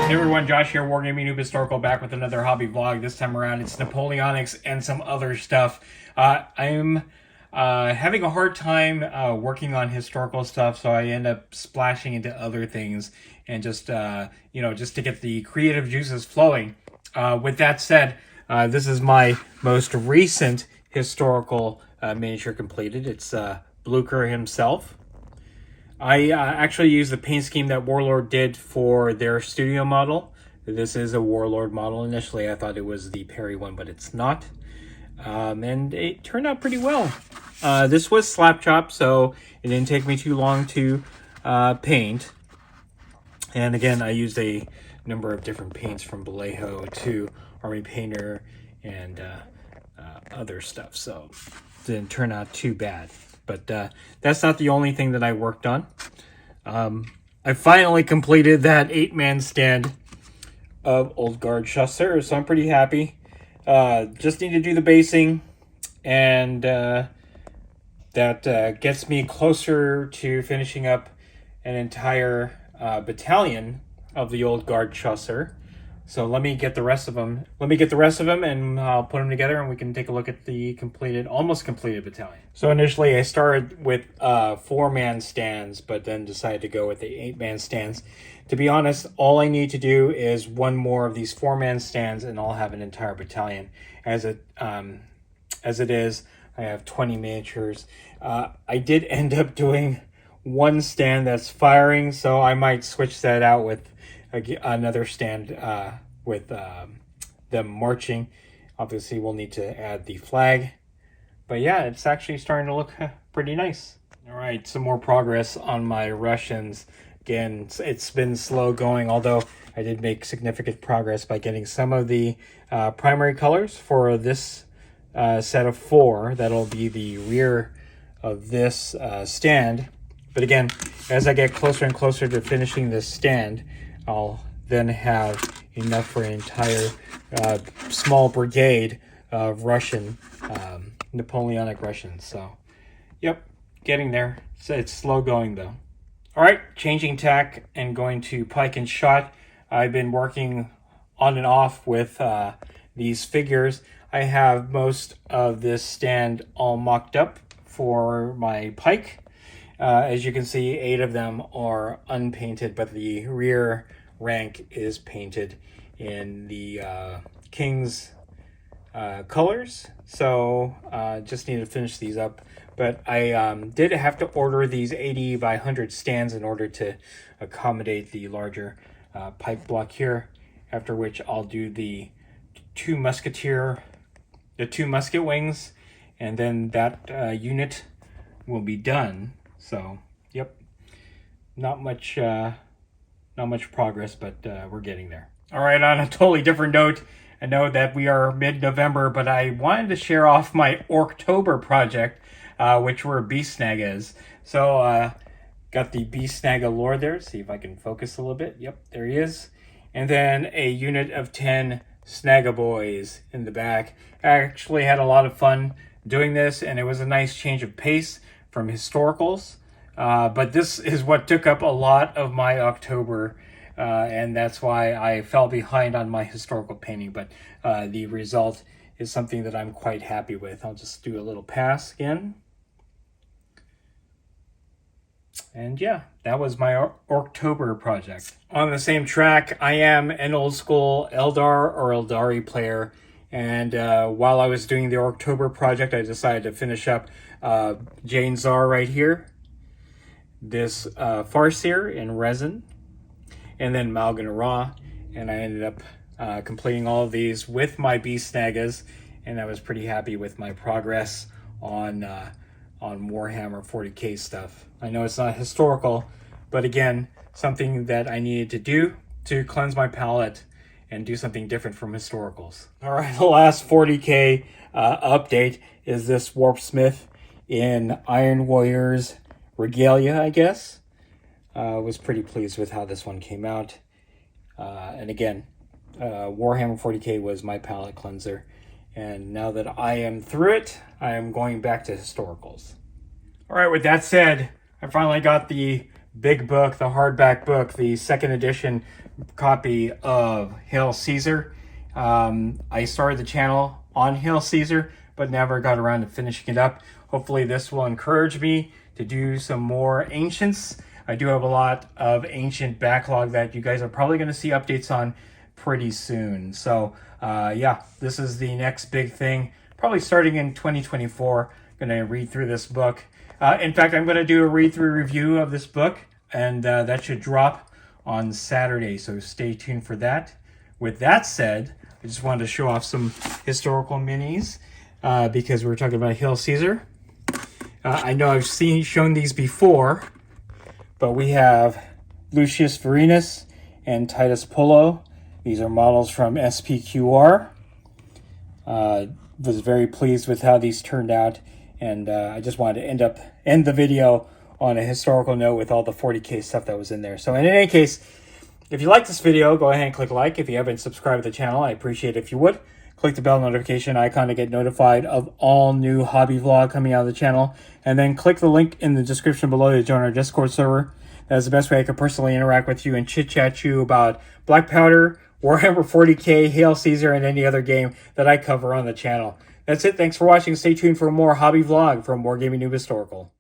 Hey everyone, Josh here, WarGamingNewb Historical, back with another hobby vlog. This time around, it's Napoleonics and some other stuff. I'm having a hard time working on historical stuff, so I end up splashing into other things and just to get the creative juices flowing. With that said, this is my most recent historical miniature completed. It's Blucher himself. I actually used the paint scheme that Warlord did for their studio model. This is a Warlord model. Initially, I thought it was the Perry one, but it's not. And it turned out pretty well. This was slap chop, so it didn't take me too long to paint. And again, I used a number of different paints from Vallejo to Army Painter and other stuff, so it didn't turn out too bad. But that's not the only thing that I worked on. I finally completed that 8-man stand of Old Guard Chasseurs, so I'm pretty happy. Just need to do the basing, and that gets me closer to finishing up an entire battalion of the Old Guard Chasseurs. So let me get the rest of them. And I'll put them together, and we can take a look at the almost completed battalion. So initially, I started with 4-man stands, but then decided to go with the 8-man stands. To be honest, all I need to do is one more of these 4-man stands, and I'll have an entire battalion. As it is, I have 20 miniatures. I did end up doing one stand that's firing, so I might switch that out with another stand with them marching. Obviously, we'll need to add the flag. But yeah, it's actually starting to look pretty nice. All right, some more progress on my Russians. Again, it's been slow going, although I did make significant progress by getting some of the primary colors for this set of 4. That'll be the rear of this stand. But again, as I get closer and closer to finishing this stand, I'll then have enough for an entire small brigade of Russian, Napoleonic Russians. So, yep, getting there. It's slow going though. All right, changing tack and going to Pike and shot. I've been working on and off with these figures. I have most of this stand all mocked up for my Pike. As you can see, 8 of them are unpainted, but the rear rank is painted in the King's colors. So just need to finish these up. But I did have to order these 80 by 100 stands in order to accommodate the larger Pike block here. After which I'll do the 2 musket wings, and then that unit will be done. So, yep, not much progress, but we're getting there. All right, on a totally different note, I know that we are mid-November, but I wanted to share off my Orktober project, which were beast Snagas. So, got the beast Snaga Lord there. See if I can focus a little bit. Yep, there he is. And then a unit of 10 Snaga boys in the back. I actually had a lot of fun doing this, and it was a nice change of pace from historicals. But this is what took up a lot of my October, and that's why I fell behind on my historical painting. But the result is something that I'm quite happy with. I'll just do a little pass again. And yeah, that was my October project. On the same track, I am an old school Eldar or Eldari player. And while I was doing the October project, I decided to finish up Jane Czar right here. This Farseer in resin. And then Malgan Ra. And I ended up completing all of these with my beast Snagas. And I was pretty happy with my progress on Warhammer 40k stuff. I know it's not historical, but again, something that I needed to do to cleanse my palate and do something different from historicals. All right, the last 40k update is this Warpsmith in Iron Warriors Regalia, I guess. Was pretty pleased with how this one came out. And again, Warhammer 40k was my palate cleanser. And now that I am through it, I am going back to historicals. All right, with that said, I finally got the big book, the hardback book, the second edition copy of Hail Caesar. I started the channel on Hail Caesar, but never got around to finishing it up. Hopefully this will encourage me to do some more ancients. I do have a lot of ancient backlog that you guys are probably going to see updates on pretty soon. So yeah, this is the next big thing, probably starting in 2024. Going to read through this book. In fact, I'm going to do a read-through review of this book, and that should drop on Saturday, so stay tuned for that. With that said, I just wanted to show off some historical minis because we were talking about Hail Caesar. I know I've shown these before, but we have Lucius Vorenus and Titus Pullo. These are models from SPQR. Was very pleased with how these turned out, and I just wanted to end the video on a historical note with all the 40K stuff that was in there. So in any case, if you like this video, go ahead and click like. If you haven't subscribed to the channel, I appreciate it if you would. Click the bell notification icon to get notified of all new hobby vlog coming out of the channel. And then click the link in the description below to join our Discord server. That is the best way I can personally interact with you and chit-chat you about Black Powder, Warhammer 40K, Hail Caesar, and any other game that I cover on the channel. That's it. Thanks for watching. Stay tuned for more hobby vlog from WarGamingNewb Historical.